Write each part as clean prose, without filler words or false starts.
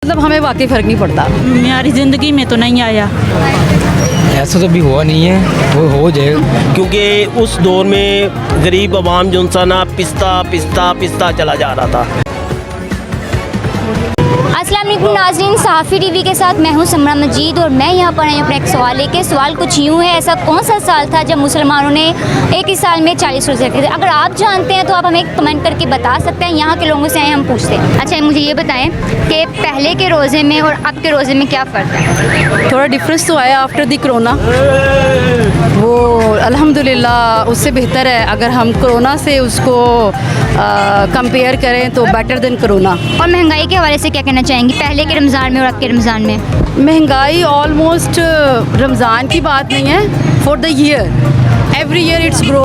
मतलब हमें वाकई फ़र्क नहीं पड़ता। हमारी ज़िंदगी में तो नहीं आया। ऐसा तो भी हुआ नहीं है, वो हो जाएगा। क्योंकि उस दौर में गरीब आवाम जो सा ना पिसता चला जा रहा था। अस्सलाम वालेकुम नाज़रीन, सहाफ़ी टीवी के साथ मैं हूं समरा मजीद और मैं यहां पर आई हूं अपना एक सवाल लेके। सवाल कुछ यूं है, ऐसा कौन सा साल था जब मुसलमानों ने एक ही साल में 40 रोज़े रखे थे? अगर आप जानते हैं तो आप हमें कमेंट करके बता सकते हैं। यहाँ के लोगों से आए हम पूछते हैं। अच्छा, मुझे ये बताएं कि पहले के रोज़े में और अब के रोज़े में क्या फ़र्क है? थोड़ा डिफरेंस तो आया आफ्टर दी कोरोना, वो अल्हम्दुलिल्लाह उससे बेहतर है। अगर हम कोरोना से उसको कंपेयर करें तो बेटर देन कोरोना। और महंगाई के हवाले से क्या कहना चाहेंगी, पहले के रमज़ान में और अब के रमज़ान में? महंगाई ऑलमोस्ट रमज़ान की बात नहीं है, for the year every year it's grow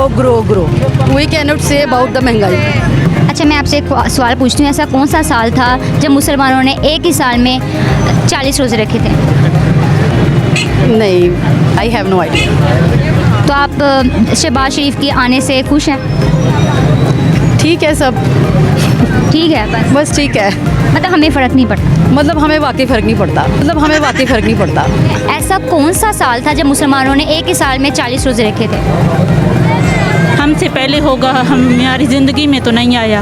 we can not say about the महंगाई। अच्छा, मैं आपसे एक सवाल पूछती हूँ, ऐसा कौन सा साल था जब मुसलमानों ने एक ही साल में 40 रोज़े रखे थे? नहीं, आई हैव नो आइडिया। तो आप शहबाज शरीफ के आने से खुश हैं? ठीक है, सब ठीक है, बस ठीक है। मतलब हमें फ़र्क नहीं पड़ता। मतलब हमें वाकई फ़र्क नहीं पड़ता। ऐसा कौन सा साल था जब मुसलमानों ने एक ही साल में 40 रोज़े रखे थे? हमसे पहले होगा, हमारी ज़िंदगी में तो नहीं आया।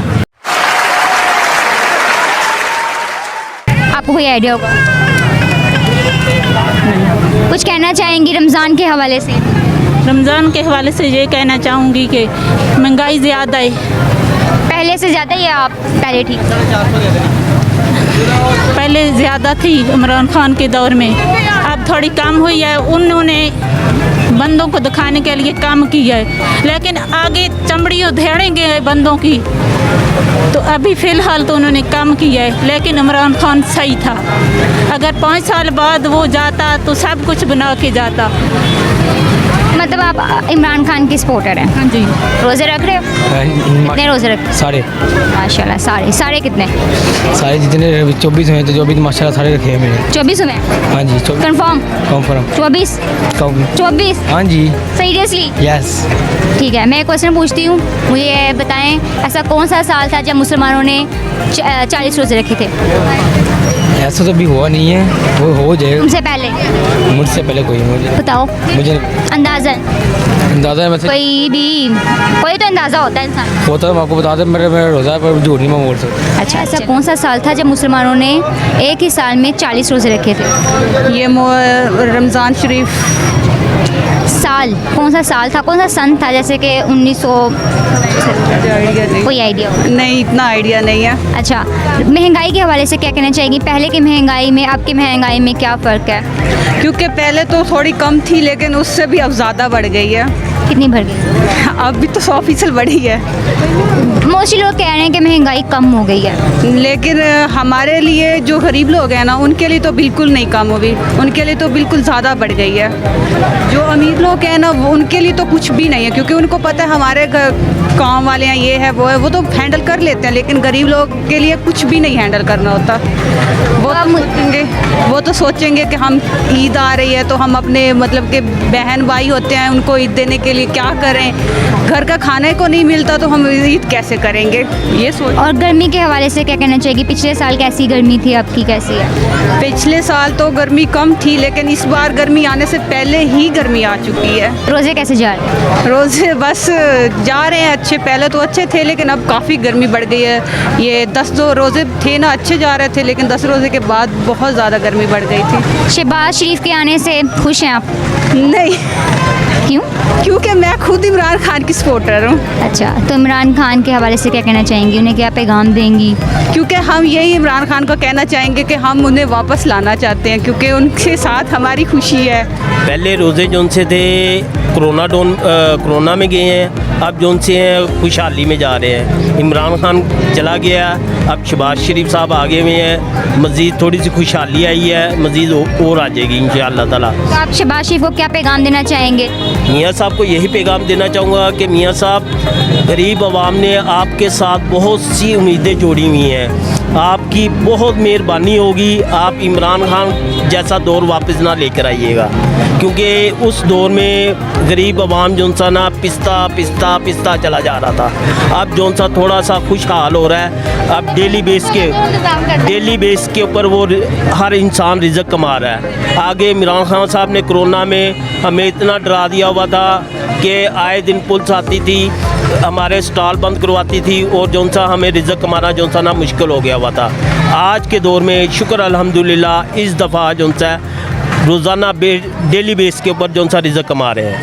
आपको कोई आइडिया होगा? कुछ कहना चाहेंगी रमज़ान के हवाले से? रमज़ान के हवाले से ये कहना चाहूँगी कि महंगाई ज़्यादा है। पहले से ज़्यादा या आप पहले ठीक? पहले ज़्यादा थी इमरान खान के दौर में, अब थोड़ी कम हुई है। उन्होंने बंदों को दिखाने के लिए काम किया है, लेकिन आगे चमड़ी उधेड़ेंगे बंदों की। तो अभी फ़िलहाल तो उन्होंने कम किया है, लेकिन इमरान खान सही था। अगर 5 साल बाद वो जाता तो सब कुछ बना के जाता। मतलब आप इमरान खान की सपोर्टर हैं? हाँ जी। रोज़े रख रहे हो? कितने रोज़े रख? सारे माशाल्लाह, सारे कितने? सारे जितने 24 हुए तो 24 माशाल्लाह सारे रखे हैं मैंने। 24 में? हाँ जी, कंफर्म? 24? 24? हाँ जी, सीरियसली? यस। ठीक है, मैं एक क्वेश्चन पूछती हूँ, मुझे ये बताएं ऐसा कौन सा साल था जब मुसलमानों ने 40 रोज़े रखे थे? ऐसा तो भी हुआ नहीं है, वो हो जाएगा। उनसे पहले? मुझसे पहले कोई मुझे बताओ अंदाज़न अंदाज़ा में से कोई तो अंदाज़ा होता है इंसान। होता है, मैं आपको बता दें, मेरे रोज़ा पर झूठ नहीं मैं बोल सकता। अच्छा, ऐसा कौन सा साल था जब मुसलमानों ने एक ही साल में 40 रोज़े रखे थे? ये रमज़ान शरीफ साल कौन सा साल था, कौन सा सन था? जैसे कि 1900? आइडिया नहीं, कोई आइडिया? नहीं, इतना आइडिया नहीं है। अच्छा, महंगाई के हवाले से क्या कहना चाहेंगी, पहले की महंगाई में अब की महंगाई में क्या फ़र्क है? क्योंकि पहले तो थोड़ी कम थी, लेकिन उससे भी अब ज़्यादा बढ़ गई है। कितनी बढ़ गई? अब भी तो 100% बढ़ी है। मोस्टली लोग कह रहे हैं कि महंगाई कम हो गई है, लेकिन हमारे लिए जो गरीब लोग हैं ना, उनके लिए तो बिल्कुल नहीं कम हुई, उनके लिए तो बिल्कुल ज़्यादा बढ़ गई है। जो अमीर लोग हैं ना, वो उनके लिए तो कुछ भी नहीं है, क्योंकि उनको पता है हमारे काम वाले हैं, ये है वो है, वो तो हैंडल कर लेते हैं। लेकिन गरीब लोग के लिए कुछ भी नहीं हैंडल करना होता। वो तो सोचेंगे कि हम ईद आ रही है तो हम अपने मतलब के बहन भाई होते हैं, उनको ईद देने के लिए क्या करें, घर का खाने को नहीं मिलता तो हम ईद कैसे करेंगे, ये सोच। और गर्मी के हवाले से क्या कहना चाहिए, पिछले साल कैसी गर्मी थी, अब की कैसी है? पिछले साल तो गर्मी कम थी, लेकिन इस बार गर्मी आने से पहले ही गर्मी आ चुकी है। रोज़े कैसे जा रहे हैं? रोज़े बस जा रहे हैं अच्छे, पहले तो अच्छे थे, लेकिन अब काफ़ी गर्मी बढ़ गई है। ये 10 रोज़े थे ना, अच्छे जा रहे थे, लेकिन 10 रोज़े के बाद बहुत ज़्यादा गर्मी बढ़ गई थी। शहबाज शरीफ के आने से खुश हैं आप? नहीं। क्यों? क्योंकि मैं खुद इमरान खान की सपोर्टर हूँ। अच्छा, तो इमरान खान के हवाले से क्या कहना चाहेंगी, उन्हें क्या पैगाम देंगी? क्योंकि हम यही इमरान खान को कहना चाहेंगे कि हम उन्हें वापस लाना चाहते हैं, क्योंकि उनके साथ हमारी खुशी है। पहले रोज़े जो से थे कोरोना में गए हैं, अब जो से हैं खुशहाली में जा रहे हैं। इमरान खान चला गया, अब शहबाज शरीफ साहब आगे हुए हैं, मज़ीद थोड़ी सी खुशहाली आई है, मज़ीद और आ जाएगी इंशाअल्लाह ताला। तो आप शहबाज शरीफ को क्या पैगाम देना चाहेंगे? मियाँ साहब को यही पैगाम देना चाहूँगा कि मियाँ साहब, गरीब आवाम ने आपके साथ बहुत सी उम्मीदें जोड़ी हुई हैं, आपकी बहुत मेहरबानी होगी, आप इमरान खान जैसा दौर वापस ना लेकर आइएगा, क्योंकि उस दौर में गरीब आवाम जो सा ना पिसता चला जा रहा था। अब जो सा थोड़ा सा खुशहाल हो रहा है। अब डेली बेस के ऊपर वो हर इंसान रिज़्क कमा रहा है। आगे इमरान खान साहब ने कोरोना में हमें इतना डरा दिया हुआ था कि आए दिन पुलिस आती थी, हमारे स्टॉल बंद करवाती थी और जो सा हमें रिज़्क कमाना जो सा ना मुश्किल हो गया हुआ था। आज के दौर में शुक्र अल्हम्दुलिल्लाह इस दफ़ा जो सा रोज़ाना डेली बेस के ऊपर जो सा रिज़्क कमा रहे हैं।